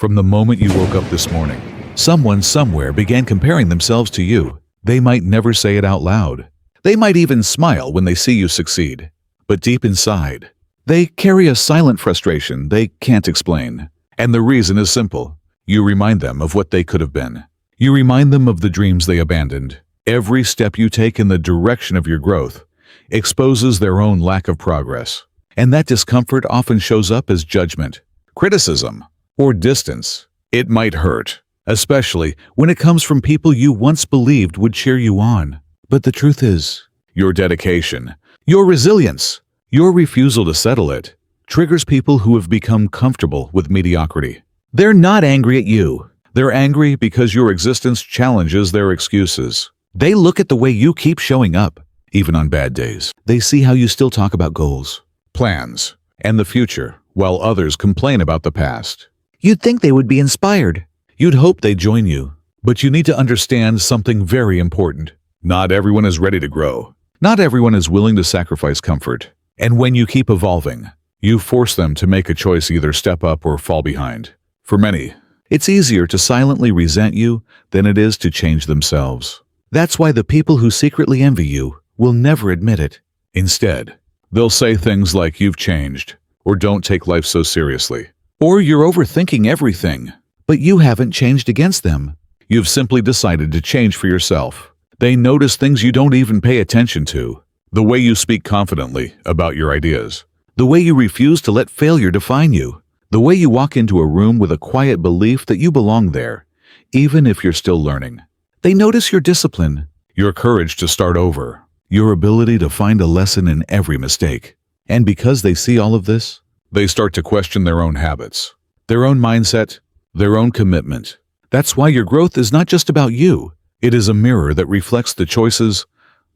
From the moment you woke up this morning, someone somewhere began comparing themselves to you. They might never say it out loud. They might even smile when they see you succeed. But deep inside, they carry a silent frustration they can't explain. And the reason is simple. You remind them of what they could have been. You remind them of the dreams they abandoned. Every step you take in the direction of your growth exposes their own lack of progress. And that discomfort often shows up as judgment, criticism, or distance. It might hurt, especially when it comes from people you once believed would cheer you on. But the truth is, your dedication, your resilience, your refusal to settle it, triggers people who have become comfortable with mediocrity. They're not angry at you. They're angry because your existence challenges their excuses. They look at the way you keep showing up, even on bad days. They see how you still talk about goals, plans, and the future, while others complain about the past. You'd think they would be inspired. You'd hope they'd join you. But you need to understand something very important. Not everyone is ready to grow. Not everyone is willing to sacrifice comfort. And when you keep evolving, you force them to make a choice, either step up or fall behind. For many, it's easier to silently resent you than it is to change themselves. That's why the people who secretly envy you will never admit it. Instead, they'll say things like you've changed, or don't take life so seriously, or you're overthinking everything. But you haven't changed against them. You've simply decided to change for yourself. They notice things you don't even pay attention to. The way you speak confidently about your ideas. The way you refuse to let failure define you. The way you walk into a room with a quiet belief that you belong there, even if you're still learning. They notice your discipline, your courage to start over, your ability to find a lesson in every mistake. And because they see all of this, they start to question their own habits, their own mindset, their own commitment. That's why your growth is not just about you. It is a mirror that reflects the choices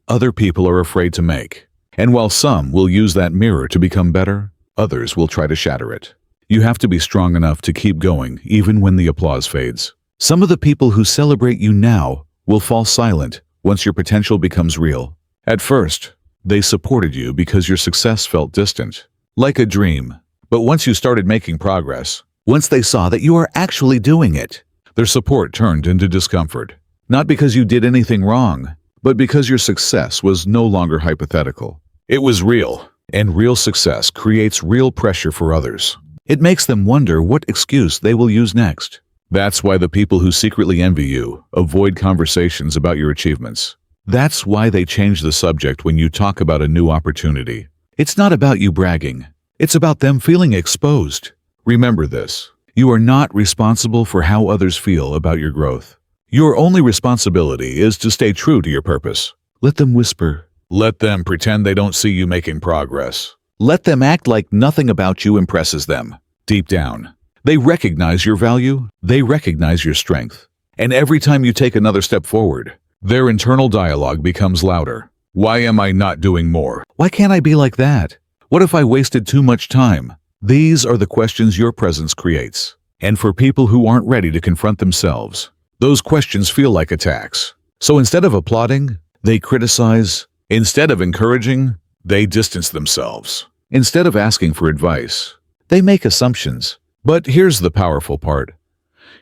other people are afraid to make. And while some will use that mirror to become better, others will try to shatter it. You have to be strong enough to keep going even when the applause fades. Some of the people who celebrate you now will fall silent once your potential becomes real. At first, they supported you because your success felt distant, like a dream. But once you started making progress, once they saw that you are actually doing it, their support turned into discomfort. Not because you did anything wrong, but because your success was no longer hypothetical. It was real, and real success creates real pressure for others. It makes them wonder what excuse they will use next. That's why the people who secretly envy you avoid conversations about your achievements. That's why they change the subject when you talk about a new opportunity. It's not about you bragging. It's about them feeling exposed. Remember this. You are not responsible for how others feel about your growth. Your only responsibility is to stay true to your purpose. Let them whisper. Let them pretend they don't see you making progress. Let them act like nothing about you impresses them. Deep down, they recognize your value. They recognize your strength. And every time you take another step forward, their internal dialogue becomes louder. Why am I not doing more? Why can't I be like that? What if I wasted too much time? These are the questions your presence creates. And for people who aren't ready to confront themselves, those questions feel like attacks. So instead of applauding, they criticize. Instead of encouraging, they distance themselves. Instead of asking for advice, they make assumptions. But here's the powerful part.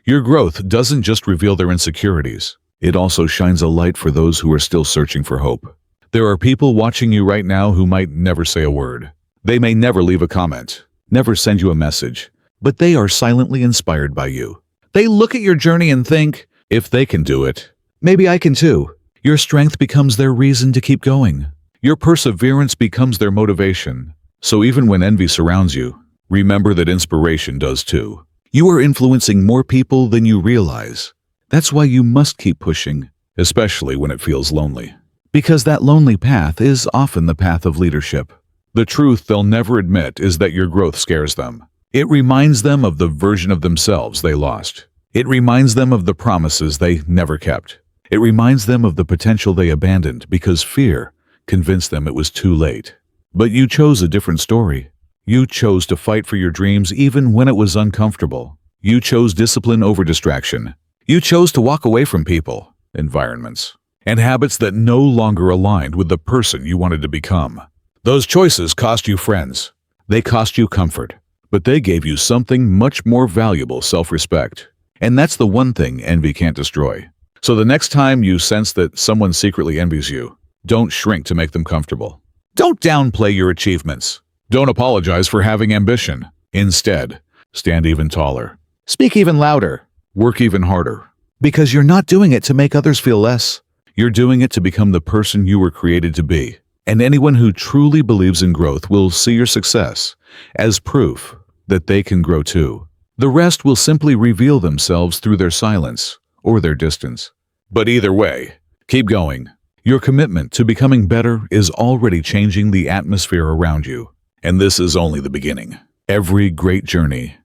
Your growth doesn't just reveal their insecurities. It also shines a light for those who are still searching for hope. There are people watching you right now who might never say a word. They may never leave a comment, never send you a message, but they are silently inspired by you. They look at your journey and think, if they can do it, maybe I can too. Your strength becomes their reason to keep going. Your perseverance becomes their motivation. So even when envy surrounds you, remember that inspiration does too. You are influencing more people than you realize. That's why you must keep pushing, especially when it feels lonely. Because that lonely path is often the path of leadership. The truth they'll never admit is that your growth scares them. It reminds them of the version of themselves they lost. It reminds them of the promises they never kept. It reminds them of the potential they abandoned because fear convinced them it was too late. But you chose a different story. You chose to fight for your dreams even when it was uncomfortable. You chose discipline over distraction. You chose to walk away from people, environments, and habits that no longer aligned with the person you wanted to become. Those choices cost you friends. They cost you comfort. but they gave you something much more valuable: self-respect. And that's the one thing envy can't destroy. So the next time you sense that someone secretly envies you, don't shrink to make them comfortable. Don't downplay your achievements. Don't apologize for having ambition. Instead, stand even taller. Speak even louder. Work even harder. Because you're not doing it to make others feel less. You're doing it to become the person you were created to be. And anyone who truly believes in growth will see your success as proof that they can grow too. The rest will simply reveal themselves through their silence or their distance. But either way, keep going. Your commitment to becoming better is already changing the atmosphere around you. And this is only the beginning. Every great journey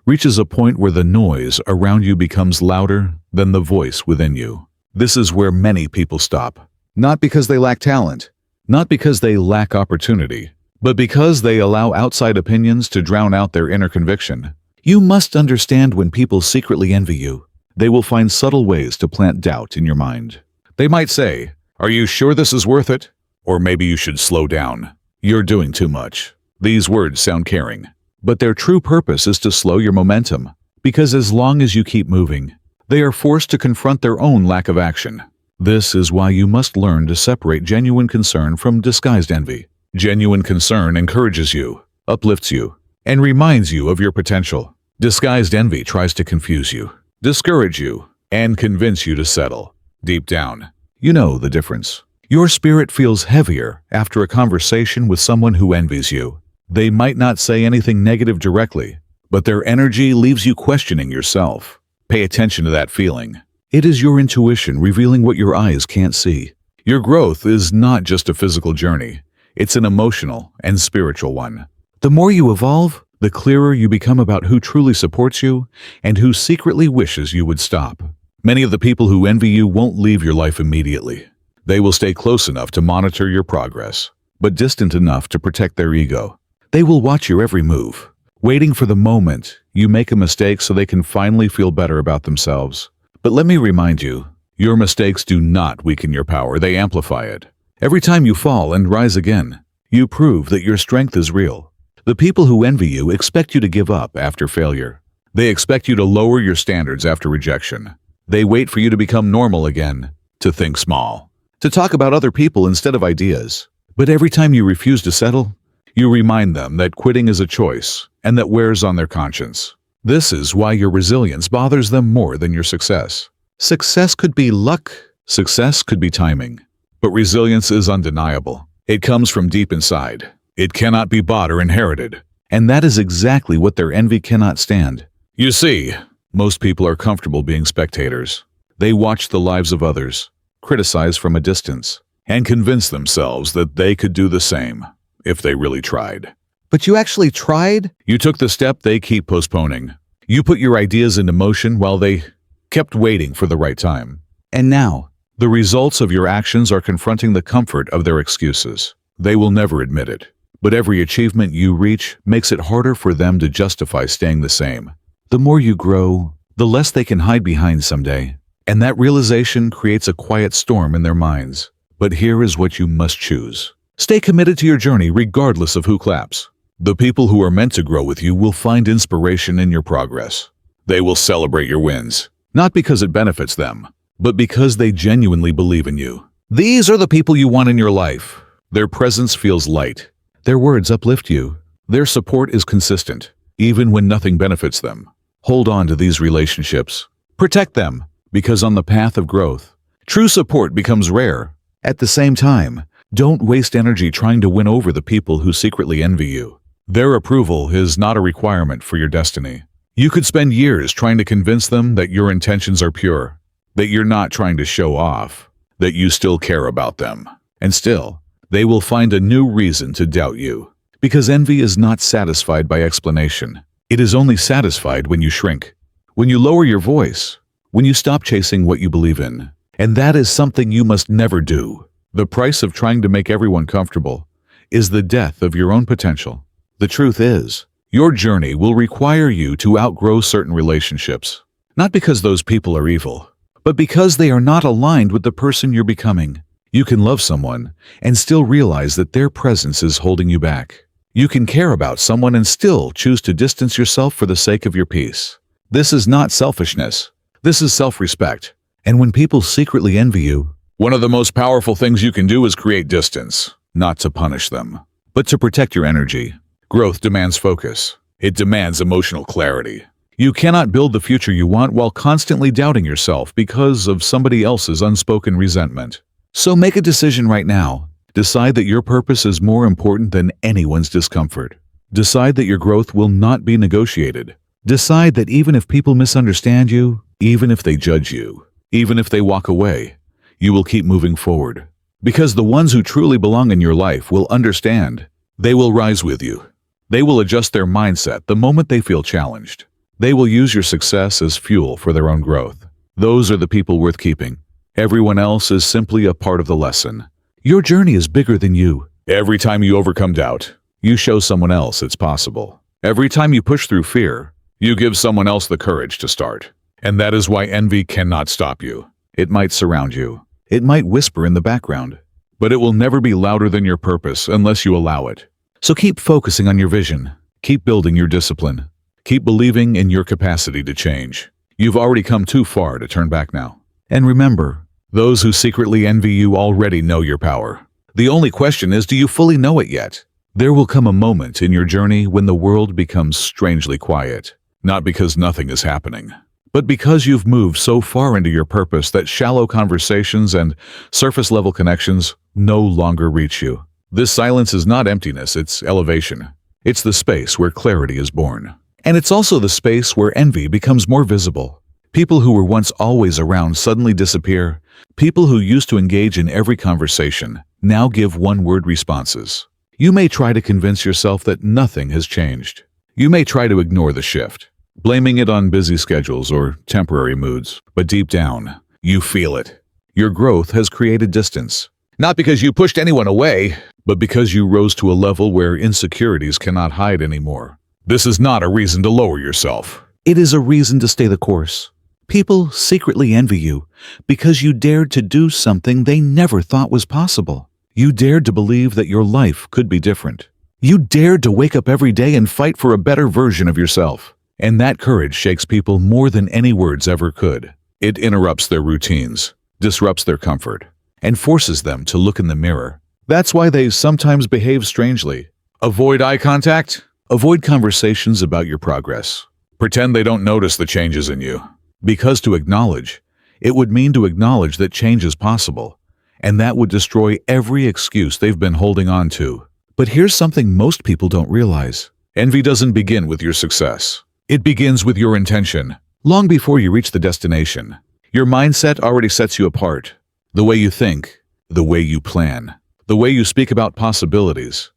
reaches a point where the noise around you becomes louder than the voice within you. This is where many people stop. Not because they lack talent, not because they lack opportunity, but because they allow outside opinions to drown out their inner conviction. You must understand, when people secretly envy you, they will find subtle ways to plant doubt in your mind. They might say, "Are you sure this is worth it?" Or maybe you should slow down. You're doing too much. These words sound caring, but their true purpose is to slow your momentum, because as long as you keep moving, they are forced to confront their own lack of action. This is why you must learn to separate genuine concern from disguised envy. Genuine concern encourages you, uplifts you, and reminds you of your potential. Disguised envy tries to confuse you, discourage you, and convince you to settle. Deep down, you know the difference. Your spirit feels heavier after a conversation with someone who envies you. They might not say anything negative directly, but their energy leaves you questioning yourself. Pay attention to that feeling. It is your intuition revealing what your eyes can't see. Your growth is not just a physical journey. It's an emotional and spiritual one. The more you evolve, the clearer you become about who truly supports you and who secretly wishes you would stop. Many of the people who envy you won't leave your life immediately. They will stay close enough to monitor your progress, but distant enough to protect their ego. They will watch your every move, waiting for the moment you make a mistake so they can finally feel better about themselves. But let me remind you, your mistakes do not weaken your power, they amplify it. Every time you fall and rise again, you prove that your strength is real. The people who envy you expect you to give up after failure. They expect you to lower your standards after rejection. They wait for you to become normal again, to think small, to talk about other people instead of ideas. But every time you refuse to settle, you remind them that quitting is a choice and that wears on their conscience. This is why your resilience bothers them more than your success. Success could be luck, success could be timing, but resilience is undeniable. It comes from deep inside. It cannot be bought or inherited. And that is exactly what their envy cannot stand. You see, most people are comfortable being spectators. They watch the lives of others, criticize from a distance, and convince themselves that they could do the same if they really tried. But you actually tried? You took the step they keep postponing. You put your ideas into motion while they kept waiting for the right time. And now, the results of your actions are confronting the comfort of their excuses. They will never admit it, but every achievement you reach makes it harder for them to justify staying the same. The more you grow, the less they can hide behind someday. And that realization creates a quiet storm in their minds. But here is what you must choose. Stay committed to your journey regardless of who claps. The people who are meant to grow with you will find inspiration in your progress. They will celebrate your wins, not because it benefits them, but because they genuinely believe in you. These are the people you want in your life. Their presence feels light. Their words uplift you. Their support is consistent, even when nothing benefits them. Hold on to these relationships. Protect them, because on the path of growth, true support becomes rare. At the same time, don't waste energy trying to win over the people who secretly envy you. Their approval is not a requirement for your destiny. You could spend years trying to convince them that your intentions are pure, that you're not trying to show off, that you still care about them. And still, they will find a new reason to doubt you. Because envy is not satisfied by explanation. It is only satisfied when you shrink, when you lower your voice, when you stop chasing what you believe in. And that is something you must never do. The price of trying to make everyone comfortable is the death of your own potential. The truth is, your journey will require you to outgrow certain relationships, not because those people are evil, but because they are not aligned with the person you're becoming. You can love someone and still realize that their presence is holding you back. You can care about someone and still choose to distance yourself for the sake of your peace. This is not selfishness. This is self-respect. And when people secretly envy you, one of the most powerful things you can do is create distance, not to punish them, but to protect your energy. Growth demands focus. It demands emotional clarity. You cannot build the future you want while constantly doubting yourself because of somebody else's unspoken resentment. So make a decision right now. Decide that your purpose is more important than anyone's discomfort. Decide that your growth will not be negotiated. Decide that even if people misunderstand you, even if they judge you, even if they walk away, you will keep moving forward. Because the ones who truly belong in your life will understand. They will rise with you. They will adjust their mindset the moment they feel challenged. They will use your success as fuel for their own growth. Those are the people worth keeping. Everyone else is simply a part of the lesson. Your journey is bigger than you. Every time you overcome doubt, you show someone else it's possible. Every time you push through fear, you give someone else the courage to start. And that is why envy cannot stop you. It might surround you. It might whisper in the background. But it will never be louder than your purpose unless you allow it. So keep focusing on your vision. Keep building your discipline. Keep believing in your capacity to change. You've already come too far to turn back now. And remember, those who secretly envy you already know your power. The only question is, do you fully know it yet? There will come a moment in your journey when the world becomes strangely quiet. Not because nothing is happening, but because you've moved so far into your purpose that shallow conversations and surface-level connections no longer reach you. This silence is not emptiness, it's elevation. It's the space where clarity is born. And it's also the space where envy becomes more visible. People who were once always around suddenly disappear. People who used to engage in every conversation now give one-word responses. You may try to convince yourself that nothing has changed. You may try to ignore the shift, blaming it on busy schedules or temporary moods. But deep down, you feel it. Your growth has created distance. Not because you pushed anyone away, but because you rose to a level where insecurities cannot hide anymore. This is not a reason to lower yourself. It is a reason to stay the course. People secretly envy you because you dared to do something they never thought was possible. You dared to believe that your life could be different. You dared to wake up every day and fight for a better version of yourself. And that courage shakes people more than any words ever could. It interrupts their routines, disrupts their comfort, and forces them to look in the mirror. That's why they sometimes behave strangely. Avoid eye contact. Avoid conversations about your progress. Pretend they don't notice the changes in you. Because to acknowledge, it would mean to acknowledge that change is possible, and that would destroy every excuse they've been holding on to. But here's something most people don't realize. Envy doesn't begin with your success. It begins with your intention. Long before you reach the destination, your mindset already sets you apart. The way you think, the way you plan, the way you speak about possibilities.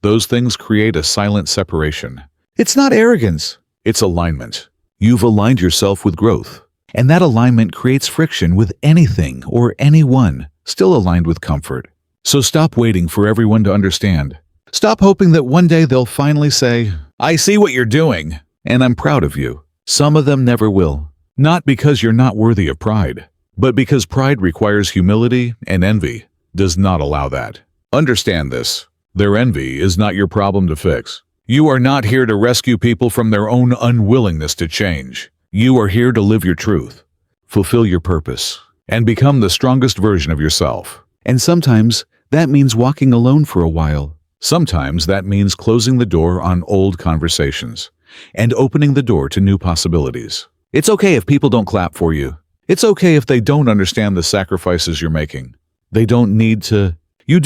Those things create a silent separation. It's not arrogance, it's alignment. You've aligned yourself with growth, and that alignment creates friction with anything or anyone still aligned with comfort. So stop waiting for everyone to understand. Stop hoping that one day they'll finally say, "I see what you're doing, and I'm proud of you." Some of them never will. Not because you're not worthy of pride, but because pride requires humility and envy does not allow that. Understand this. Their envy is not your problem to fix. You are not here to rescue people from their own unwillingness to change. You are here to live your truth, fulfill your purpose, and become the strongest version of yourself. And sometimes that means walking alone for a while. Sometimes that means closing the door on old conversations and opening the door to new possibilities. It's okay if people don't clap for you. It's okay if they don't understand the sacrifices you're making. You do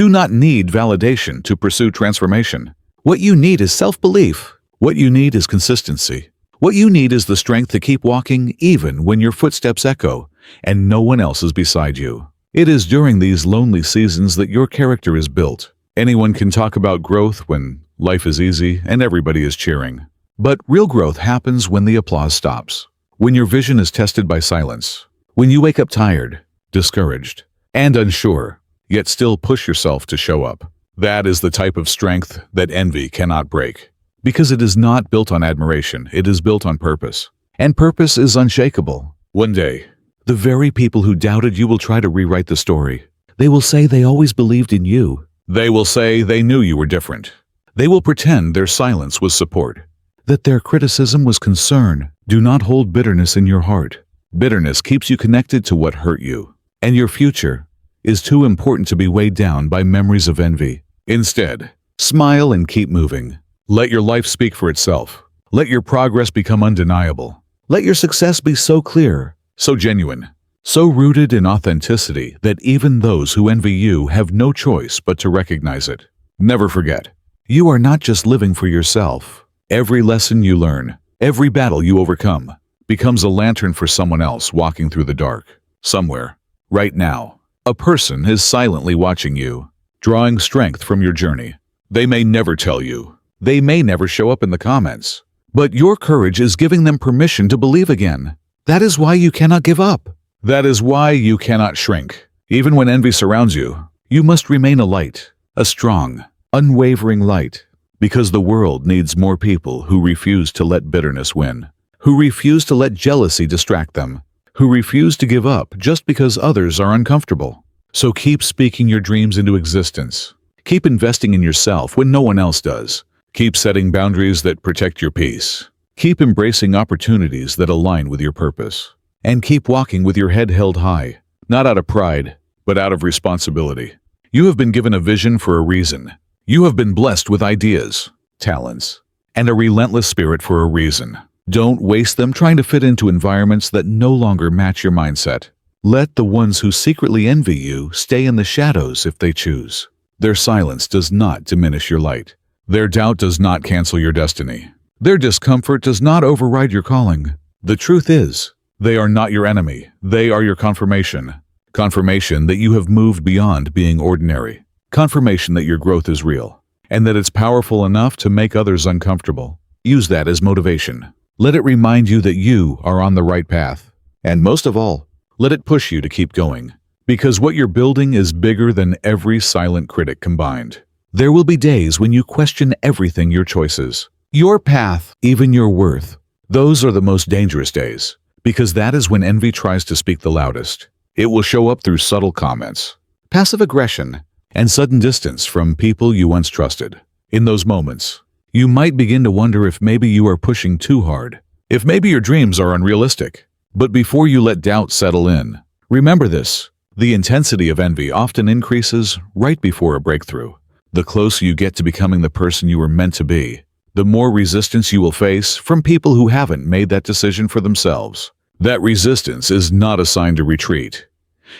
not need validation to pursue transformation. What you need is self-belief. What you need is consistency. What you need is the strength to keep walking even when your footsteps echo and no one else is beside you. It is during these lonely seasons that your character is built. Anyone can talk about growth when life is easy and everybody is cheering. But real growth happens when the applause stops. When your vision is tested by silence. When you wake up tired, discouraged, and unsure, yet still push yourself to show up. That is the type of strength that envy cannot break. Because it is not built on admiration, it is built on purpose. And purpose is unshakable. One day, the very people who doubted you will try to rewrite the story. They will say they always believed in you. They will say they knew you were different. They will pretend their silence was support, that their criticism was concern. Do not hold bitterness in your heart. Bitterness keeps you connected to what hurt you, and your future is too important to be weighed down by memories of envy. Instead, smile and keep moving. Let your life speak for itself. Let your progress become undeniable. Let your success be so clear, so genuine, so rooted in authenticity that even those who envy you have no choice but to recognize it. Never forget, you are not just living for yourself. Every lesson you learn, every battle you overcome, becomes a lantern for someone else walking through the dark. Somewhere, right now, a person is silently watching you, drawing strength from your journey. They may never tell you. They may never show up in the comments. But your courage is giving them permission to believe again. That is why you cannot give up. That is why you cannot shrink. Even when envy surrounds you, you must remain a light, a strong, unwavering light, because the world needs more people who refuse to let bitterness win, who refuse to let jealousy distract them, who refuse to give up just because others are uncomfortable. So keep speaking your dreams into existence. Keep investing in yourself when no one else does. Keep setting boundaries that protect your peace. Keep embracing opportunities that align with your purpose. And keep walking with your head held high, not out of pride, but out of responsibility. You have been given a vision for a reason. You have been blessed with ideas, talents, and a relentless spirit for a reason. Don't waste them trying to fit into environments that no longer match your mindset. Let the ones who secretly envy you stay in the shadows if they choose. Their silence does not diminish your light. Their doubt does not cancel your destiny. Their discomfort does not override your calling. The truth is, they are not your enemy. They are your confirmation. Confirmation that you have moved beyond being ordinary. Confirmation that your growth is real, and that it's powerful enough to make others uncomfortable. Use that as motivation. Let it remind you that you are on the right path. And most of all, let it push you to keep going. Because what you're building is bigger than every silent critic combined. There will be days when you question everything, your choices, your path, even your worth. Those are the most dangerous days, because that is when envy tries to speak the loudest. It will show up through subtle comments, passive aggression, and sudden distance from people you once trusted. In those moments, you might begin to wonder if maybe you are pushing too hard, if maybe your dreams are unrealistic. But before you let doubt settle in, remember this: the intensity of envy often increases right before a breakthrough. The closer you get to becoming the person you were meant to be, the more resistance you will face from people who haven't made that decision for themselves. That resistance is not a sign to retreat.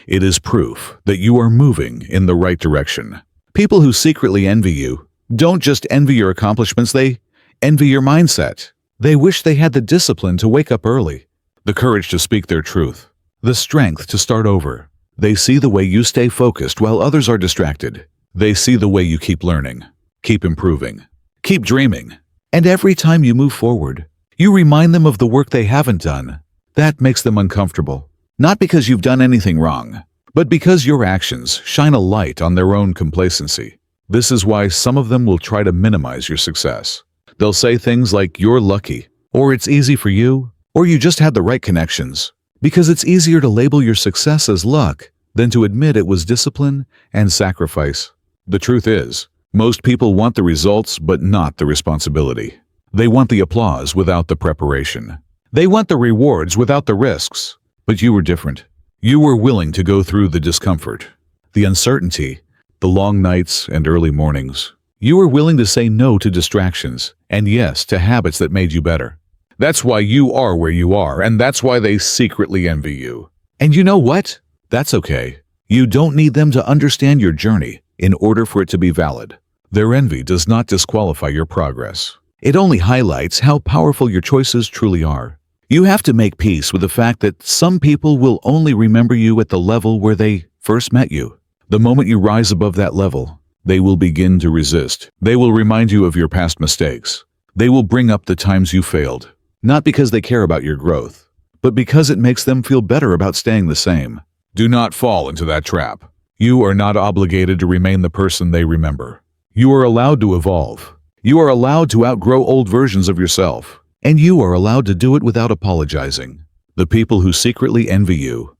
It is proof that you are moving in the right direction. People who secretly envy you don't just envy your accomplishments, they envy your mindset. They wish they had the discipline to wake up early, the courage to speak their truth, the strength to start over. They see the way you stay focused while others are distracted. They see the way you keep learning, keep improving, keep dreaming. And every time you move forward, you remind them of the work they haven't done. That makes them uncomfortable. Not because you've done anything wrong, but because your actions shine a light on their own complacency. This is why some of them will try to minimize your success. They'll say things like, "You're lucky," or "It's easy for you," or "You just had the right connections," because it's easier to label your success as luck than to admit it was discipline and sacrifice. The truth is, most people want the results but not the responsibility. They want the applause without the preparation. They want the rewards without the risks. But you were different. You were willing to go through the discomfort, the uncertainty, the long nights and early mornings. You were willing to say no to distractions and yes to habits that made you better. That's why you are where you are, and that's why they secretly envy you. And you know what? That's okay. You don't need them to understand your journey in order for it to be valid. Their envy does not disqualify your progress. It only highlights how powerful your choices truly are. You have to make peace with the fact that some people will only remember you at the level where they first met you. The moment you rise above that level, they will begin to resist. They will remind you of your past mistakes. They will bring up the times you failed, not because they care about your growth, but because it makes them feel better about staying the same. Do not fall into that trap. You are not obligated to remain the person they remember. You are allowed to evolve. You are allowed to outgrow old versions of yourself. And you are allowed to do it without apologizing. The people who secretly envy you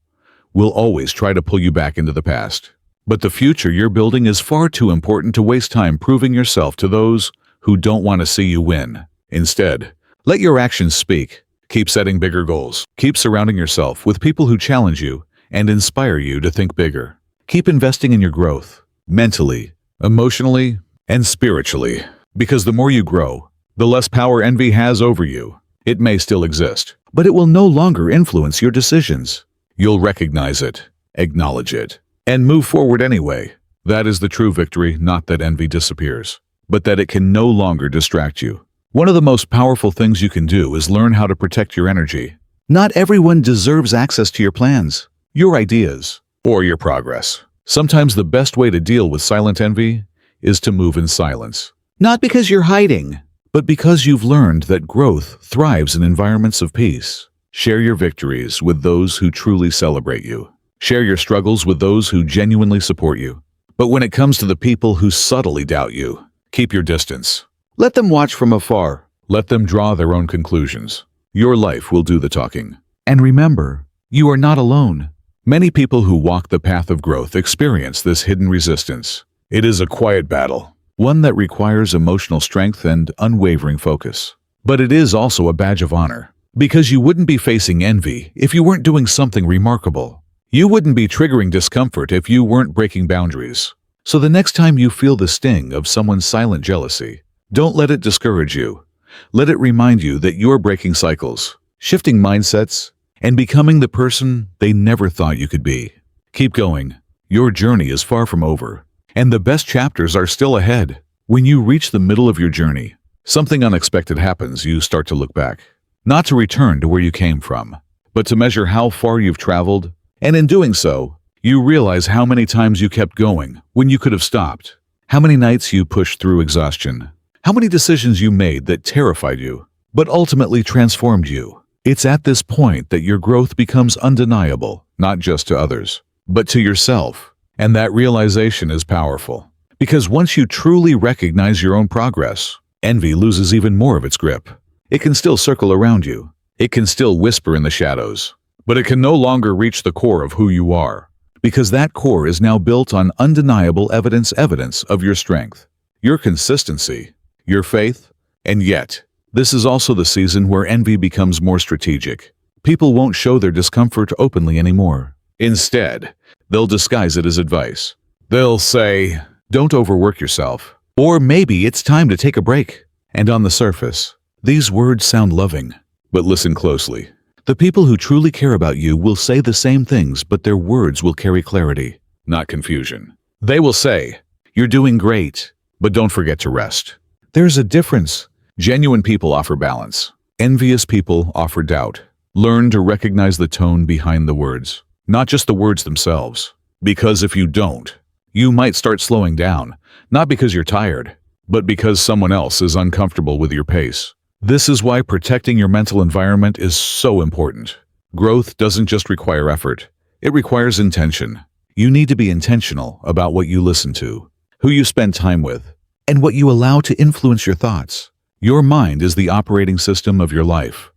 will always try to pull you back into the past. But the future you're building is far too important to waste time proving yourself to those who don't want to see you win. Instead, let your actions speak. Keep setting bigger goals. Keep surrounding yourself with people who challenge you and inspire you to think bigger. Keep investing in your growth, mentally, emotionally, and spiritually. Because the more you grow, the less power envy has over you. It may still exist, but it will no longer influence your decisions. You'll recognize it, acknowledge it, and move forward anyway. That is the true victory, not that envy disappears, but that it can no longer distract you. One of the most powerful things you can do is learn how to protect your energy. Not everyone deserves access to your plans, your ideas, or your progress. Sometimes the best way to deal with silent envy is to move in silence. Not because you're hiding, but because you've learned that growth thrives in environments of peace. Share your victories with those who truly celebrate you. Share your struggles with those who genuinely support you. But when it comes to the people who subtly doubt you, keep your distance. Let them watch from afar. Let them draw their own conclusions. Your life will do the talking. And remember, you are not alone. Many people who walk the path of growth experience this hidden resistance. It is a quiet battle, one that requires emotional strength and unwavering focus. But it is also a badge of honor, because you wouldn't be facing envy if you weren't doing something remarkable. You wouldn't be triggering discomfort if you weren't breaking boundaries. So the next time you feel the sting of someone's silent jealousy, don't let it discourage you. Let it remind you that you're breaking cycles, shifting mindsets, and becoming the person they never thought you could be. Keep going. Your journey is far from over, and the best chapters are still ahead. When you reach the middle of your journey, something unexpected happens. You start to look back, not to return to where you came from, but to measure how far you've traveled, and in doing so, you realize how many times you kept going when you could have stopped, how many nights you pushed through exhaustion, how many decisions you made that terrified you, but ultimately transformed you. It's at this point that your growth becomes undeniable, not just to others, but to yourself. And that realization is powerful, because once you truly recognize your own progress, envy loses even more of its grip. It can still circle around you. It can still whisper in the shadows, but it can no longer reach the core of who you are, because that core is now built on undeniable evidence of your strength, your consistency, your faith, and yet, this is also the season where envy becomes more strategic. People won't show their discomfort openly anymore. Instead, they'll disguise it as advice. They'll say, "Don't overwork yourself," or "Maybe it's time to take a break." And on the surface, these words sound loving, but listen closely. The people who truly care about you will say the same things, but their words will carry clarity, not confusion. They will say, "You're doing great, but don't forget to rest." There's a difference. Genuine people offer balance. Envious people offer doubt. Learn to recognize the tone behind the words, not just the words themselves. Because if you don't, you might start slowing down, not because you're tired, but because someone else is uncomfortable with your pace. This is why protecting your mental environment is so important. Growth doesn't just require effort. It requires intention. You need to be intentional about what you listen to, who you spend time with, and what you allow to influence your thoughts. Your mind is the operating system of your life.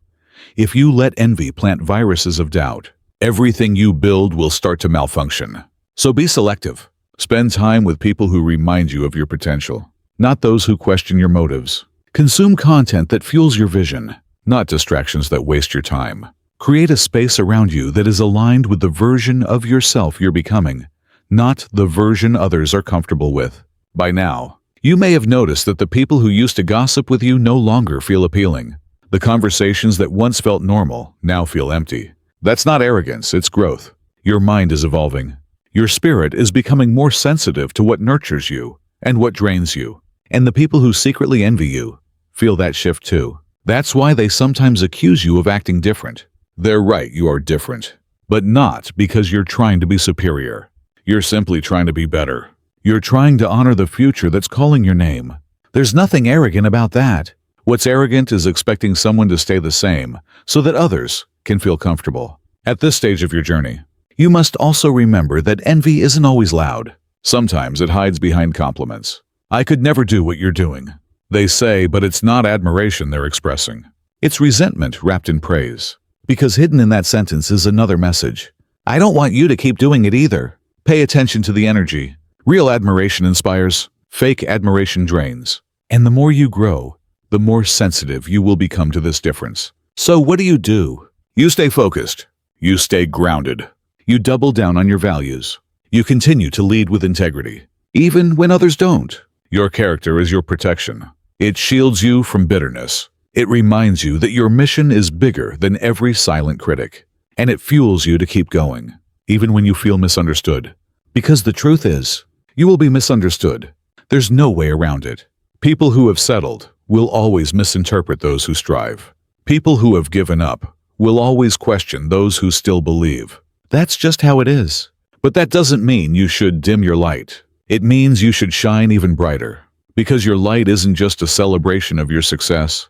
If you let envy plant viruses of doubt, everything you build will start to malfunction. So be selective. Spend time with people who remind you of your potential, not those who question your motives. Consume content that fuels your vision, not distractions that waste your time. Create a space around you that is aligned with the version of yourself you're becoming, not the version others are comfortable with. By now, you may have noticed that the people who used to gossip with you no longer feel appealing. The conversations that once felt normal now feel empty. That's not arrogance, it's growth. Your mind is evolving. Your spirit is becoming more sensitive to what nurtures you and what drains you. And the people who secretly envy you feel that shift too. That's why they sometimes accuse you of acting different. They're right, you are different. But not because you're trying to be superior. You're simply trying to be better. You're trying to honor the future that's calling your name. There's nothing arrogant about that. What's arrogant is expecting someone to stay the same so that others can feel comfortable. At this stage of your journey, you must also remember that envy isn't always loud. Sometimes it hides behind compliments. "I could never do what you're doing," they say, but it's not admiration they're expressing. It's resentment wrapped in praise. Because hidden in that sentence is another message. "I don't want you to keep doing it either." Pay attention to the energy. Real admiration inspires. Fake admiration drains. And the more you grow, the more sensitive you will become to this difference. So what do? You stay focused. You stay grounded. You double down on your values. You continue to lead with integrity, even when others don't. Your character is your protection. It shields you from bitterness. It reminds you that your mission is bigger than every silent critic. And it fuels you to keep going, even when you feel misunderstood. Because the truth is, you will be misunderstood. There's no way around it. People who have settled will always misinterpret those who strive. People who have given up will always question those who still believe. That's just how it is. But that doesn't mean you should dim your light. It means you should shine even brighter. Because your light isn't just a celebration of your success.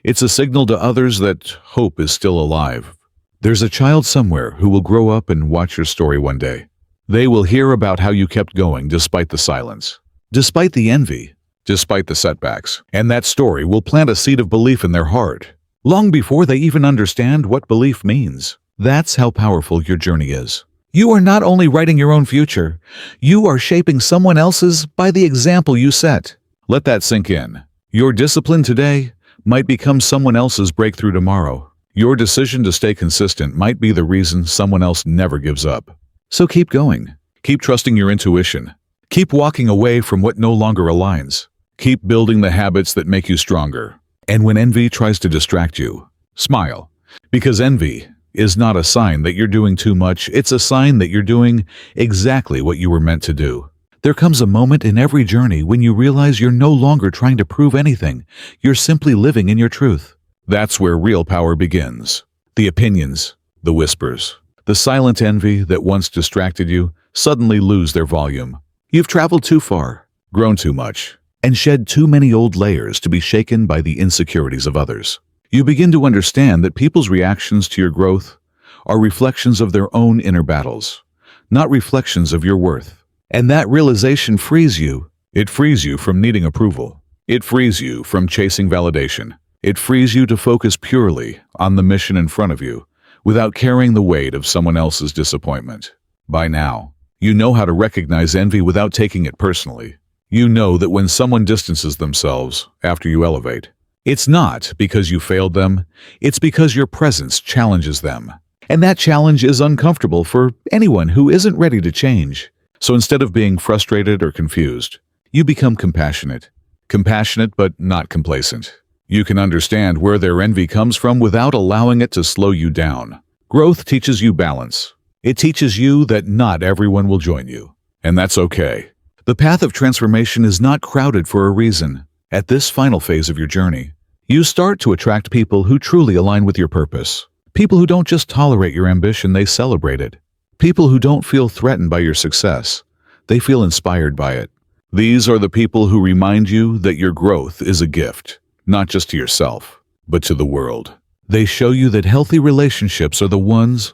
It's a signal to others that hope is still alive. There's a child somewhere who will grow up and watch your story one day. They will hear about how you kept going despite the silence, despite the envy, despite the setbacks. And that story will plant a seed of belief in their heart, long before they even understand what belief means. That's how powerful your journey is. You are not only writing your own future, you are shaping someone else's by the example you set. Let that sink in. Your discipline today might become someone else's breakthrough tomorrow. Your decision to stay consistent might be the reason someone else never gives up. So keep going. Keep trusting your intuition. Keep walking away from what no longer aligns. Keep building the habits that make you stronger. And when envy tries to distract you, smile. Because envy is not a sign that you're doing too much. It's a sign that you're doing exactly what you were meant to do. There comes a moment in every journey when you realize you're no longer trying to prove anything. You're simply living in your truth. That's where real power begins. The opinions, the whispers, the silent envy that once distracted you suddenly lose their volume. You've traveled too far, grown too much, and shed too many old layers to be shaken by the insecurities of others. You begin to understand that people's reactions to your growth are reflections of their own inner battles, not reflections of your worth. And that realization frees you. It frees you from needing approval. It frees you from chasing validation. It frees you to focus purely on the mission in front of you, without carrying the weight of someone else's disappointment. By now, you know how to recognize envy without taking it personally. You know that when someone distances themselves after you elevate, it's not because you failed them, it's because your presence challenges them. And that challenge is uncomfortable for anyone who isn't ready to change. So instead of being frustrated or confused, you become compassionate. Compassionate but not complacent. You can understand where their envy comes from without allowing it to slow you down. Growth teaches you balance. It teaches you that not everyone will join you. And that's okay. The path of transformation is not crowded for a reason. At this final phase of your journey, you start to attract people who truly align with your purpose. People who don't just tolerate your ambition, they celebrate it. People who don't feel threatened by your success, they feel inspired by it. These are the people who remind you that your growth is a gift, not just to yourself, but to the world. They show you that healthy relationships are the ones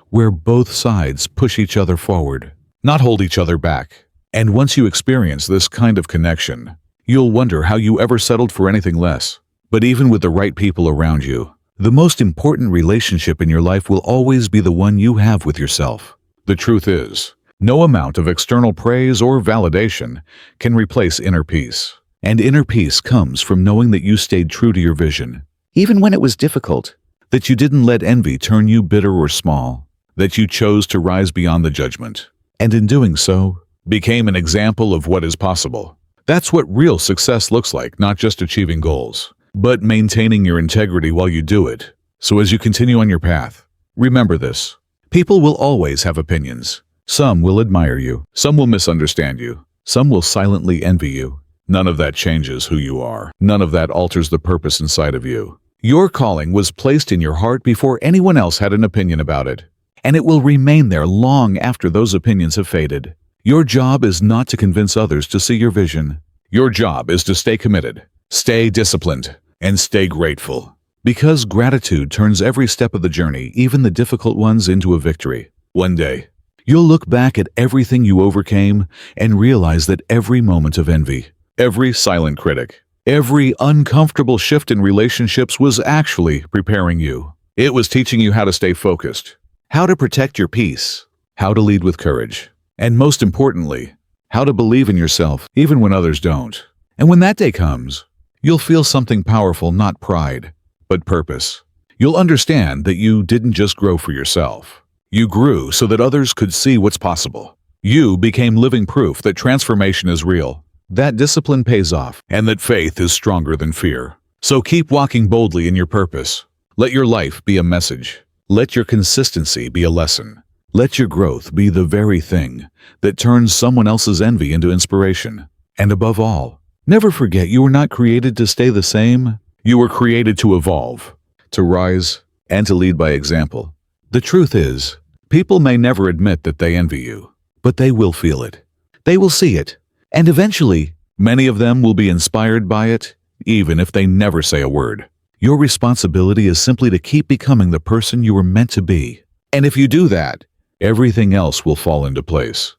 where both sides push each other forward, not hold each other back. And once you experience this kind of connection, you'll wonder how you ever settled for anything less. But even with the right people around you, the most important relationship in your life will always be the one you have with yourself. The truth is, no amount of external praise or validation can replace inner peace. And inner peace comes from knowing that you stayed true to your vision, even when it was difficult, that you didn't let envy turn you bitter or small, that you chose to rise beyond the judgment, and in doing so, became an example of what is possible. That's what real success looks like, not just achieving goals, but maintaining your integrity while you do it. So as you continue on your path, remember this. People will always have opinions. Some will admire you, some will misunderstand you, some will silently envy you. None of that changes who you are. None of that alters the purpose inside of you. Your calling was placed in your heart before anyone else had an opinion about it, and it will remain there long after those opinions have faded. Your job is not to convince others to see your vision. Your job is to stay committed, stay disciplined, and stay grateful. Because gratitude turns every step of the journey, even the difficult ones, into a victory. One day, you'll look back at everything you overcame and realize that every moment of envy, every silent critic, every uncomfortable shift in relationships was actually preparing you. It was teaching you how to stay focused, how to protect your peace, how to lead with courage, and most importantly, how to believe in yourself even when others don't. And when that day comes, you'll feel something powerful, not pride, but purpose. You'll understand that you didn't just grow for yourself. You grew so that others could see what's possible. You became living proof that transformation is real, that discipline pays off, and that faith is stronger than fear. So keep walking boldly in your purpose. Let your life be a message. Let your consistency be a lesson. Let your growth be the very thing that turns someone else's envy into inspiration. And above all, never forget you were not created to stay the same. You were created to evolve, to rise, and to lead by example. The truth is, people may never admit that they envy you, but they will feel it. They will see it. And eventually, many of them will be inspired by it, even if they never say a word. Your responsibility is simply to keep becoming the person you were meant to be. And if you do that, everything else will fall into place.